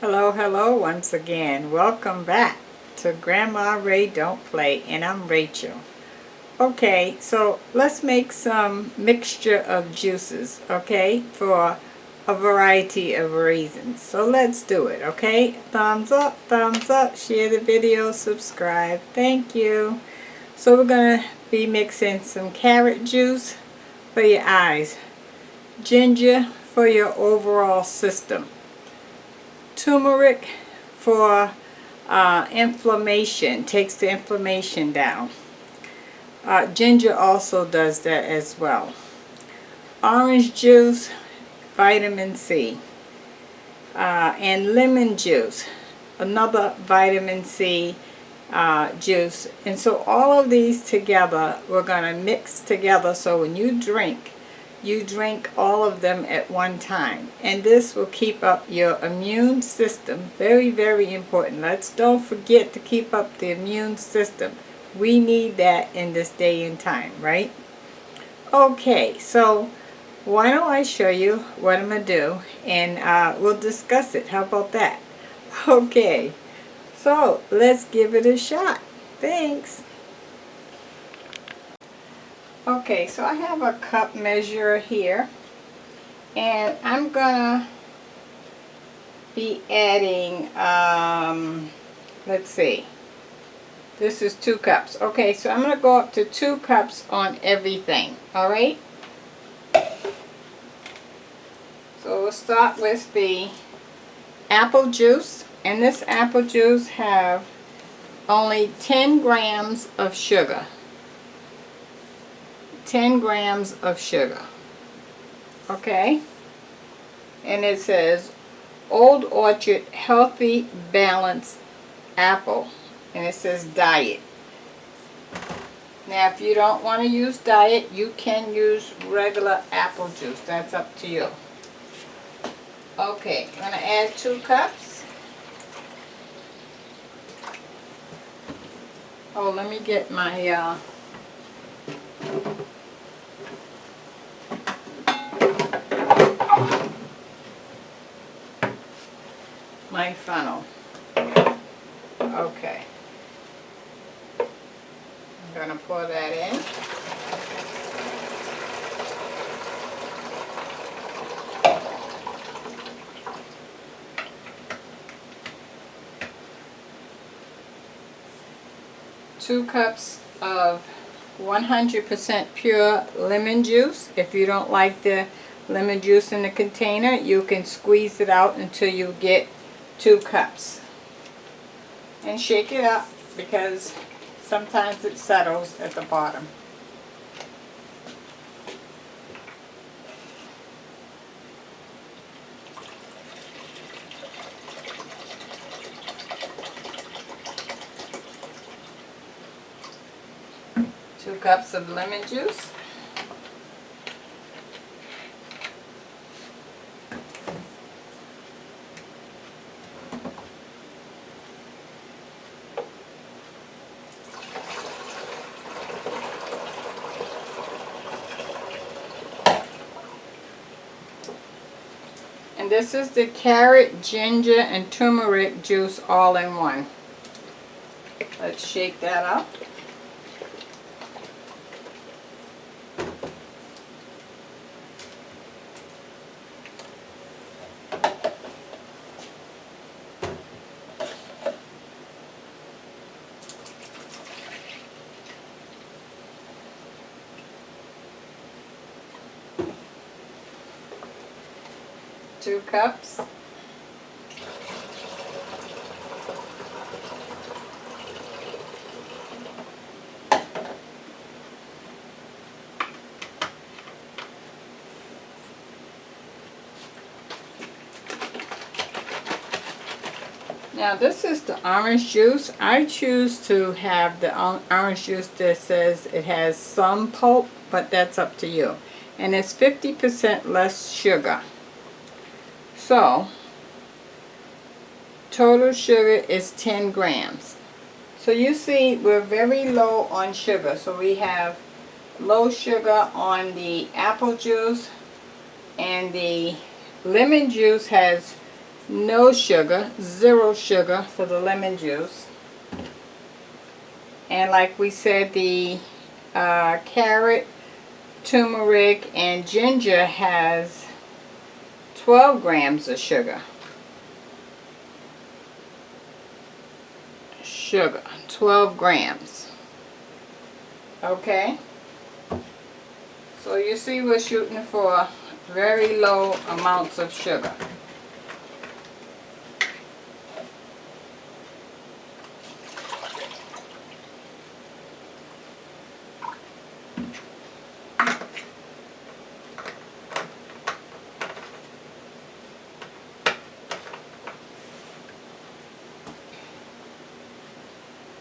Hello once again. Welcome back to Grandma Ray Don't Play, and I'm Rachel. Okay, so let's make some mixture of juices, okay, for a variety of reasons. So let's do it, okay? Thumbs up, share the video, subscribe. Thank you. So we're going to be mixing some carrot juice for your eyes, ginger for your overall system, turmeric for inflammation, takes the inflammation down. Ginger also does that as well. Orange juice, vitamin C. And lemon juice, another vitamin C juice. And so all of these together, we're going to mix together so when you drink all of them at one time. And this will keep up your immune system. Very, very important. Don't forget to keep up the immune system. We need that in this day and time, right? Okay, so why don't I show you what I'm going to do, and we'll discuss it. How about that? Okay, so let's give it a shot. Thanks. Okay, so I have a cup measure here, and I'm gonna be adding, let's see, this is 2 cups. Okay, so I'm gonna go up to 2 cups on everything, alright? So we'll start with the apple juice, and this apple juice have only 10 grams of sugar. 10 grams of sugar. Okay? And it says Old Orchard Healthy Balanced Apple. And it says diet. Now if you don't want to use diet, you can use regular apple juice. That's up to you. Okay, I'm going to add 2 cups. Oh, let me get my my funnel. Okay. I'm going to pour that in. Two cups of 100% pure lemon juice. If you don't like the lemon juice in the container, you can squeeze it out until you get 2 cups. And shake it up because sometimes it settles at the bottom. Two cups of lemon juice. And this is the carrot, ginger, and turmeric juice all in one. Let's shake that up. Two cups. Now this is the orange juice. I choose to have the orange juice that says it has some pulp, but that's up to you. And it's 50% less sugar. So, total sugar is 10 grams. So you see we're very low on sugar. So we have low sugar on the apple juice, and the lemon juice has no sugar, 0 sugar for the lemon juice. And like we said, the carrot, turmeric, and ginger has 12 grams of sugar. 12 grams. Okay? So you see we're shooting for very low amounts of sugar.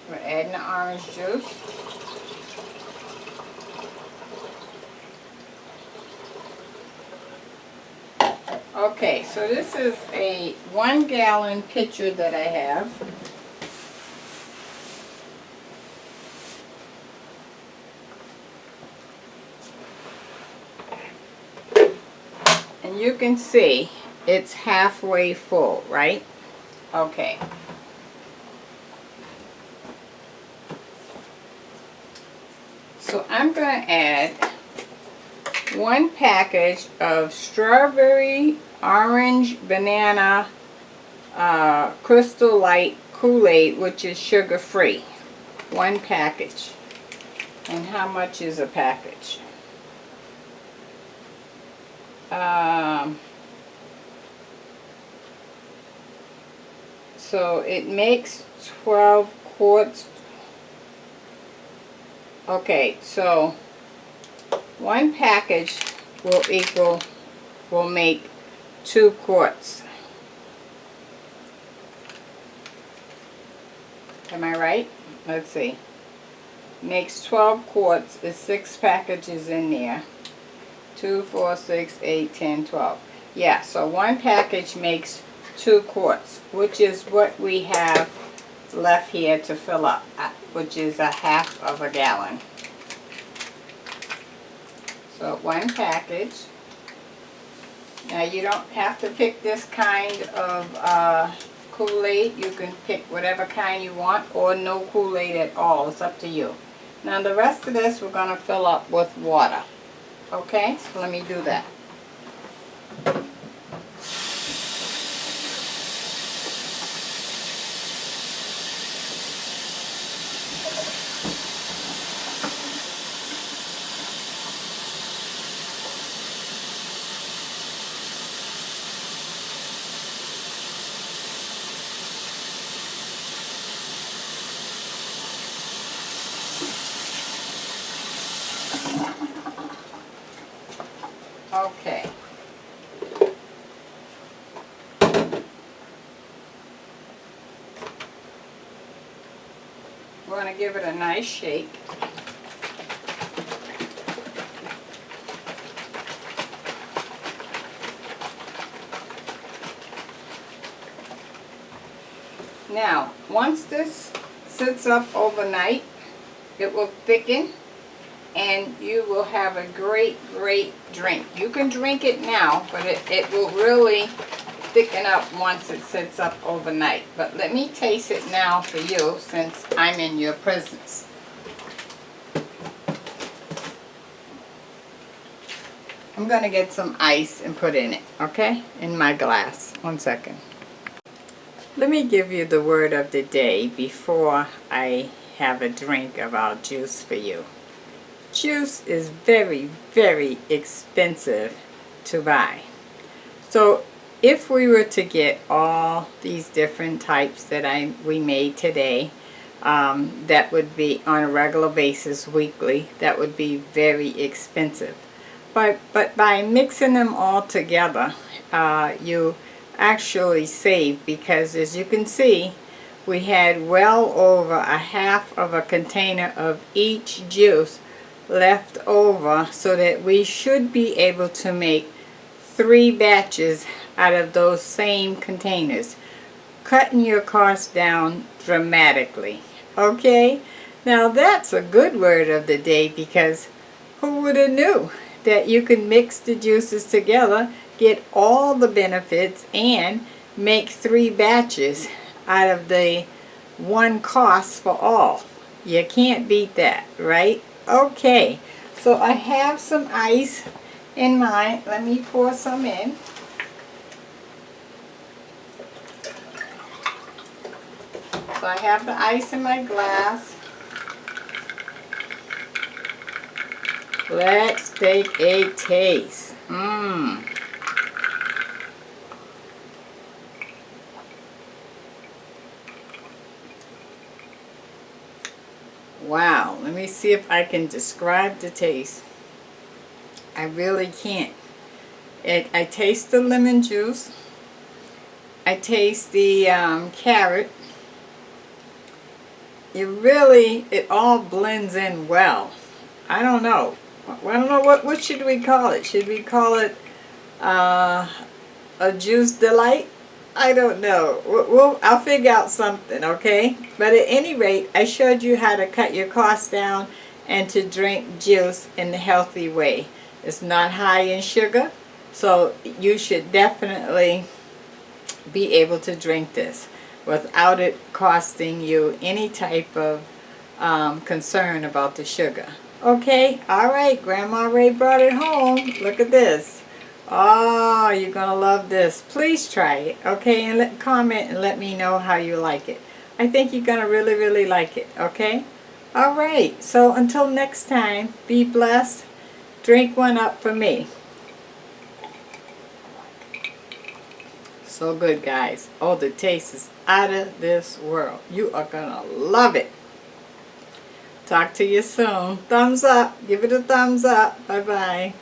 We're adding the orange juice. Okay, so this is a 1 gallon pitcher that I have. And you can see it's halfway full, right? Okay. So I'm going to add 1 package of strawberry, orange, banana, Crystal Light Kool-Aid, which is sugar-free. 1 package. And how much is a package? So it makes 12 quarts. Okay, so 1 package will make 2 quarts. Am I right? Let's see. Makes 12 quarts. There's 6 packages in there. 2, 4, 6, 8, 10, 12. Yeah, so 1 package makes 2 quarts, which is what we have left here to fill up, which is a half of a gallon. So 1 package. Now you don't have to pick this kind of Kool-Aid. You can pick whatever kind you want, or no Kool-Aid at all. It's up to you. Now the rest of this we're going to fill up with water. Okay, so let me do that. Okay. We're going to give it a nice shake. Now, once this sits up overnight, it will thicken and you will have a great drink. You can drink it now, but it will really thicken up once it sits up overnight. But let me taste it now for you since I'm in your presence. I'm going to get some ice and put in it, okay? In my glass. 1 second. Let me give you the word of the day before I have a drink of our juice for you. Juice is very expensive to buy. So if we were to get all these different types that we made today, that would be on a regular basis weekly, that would be very expensive. But by mixing them all together, you actually save, because as you can see, we had well over a half of a container of each juice left over, so that we should be able to make 3 batches out of those same containers, cutting your costs down dramatically. Okay, now that's a good word of the day, because who would have knew that you can mix the juices together, get all the benefits, and make 3 batches out of the one cost for all. You can't beat that, right? Okay, so I have some ice in mine. Let me pour some in. So I have the ice in my glass. Let's take a taste. Wow, let me see if I can describe the taste. I really can't. I taste the lemon juice. I taste the carrot. It all blends in well. I don't know. What should we call it? Should we call it a juice delight? I don't know. I'll figure out something, okay? But at any rate, I showed you how to cut your costs down and to drink juice in a healthy way. It's not high in sugar, so you should definitely be able to drink this without it costing you any type of concern about the sugar. Okay, all right, Grandma Ray brought it home. Look at this. Oh, you're gonna love this. Please try it, okay? And comment and let me know how you like it. I think you're gonna really, really like it, okay? All right, so until next time, be blessed. Drink one up for me. So good, guys. Oh, the taste is out of this world. You are gonna love it. Talk to you soon. Thumbs up. Give it a thumbs up. Bye-bye.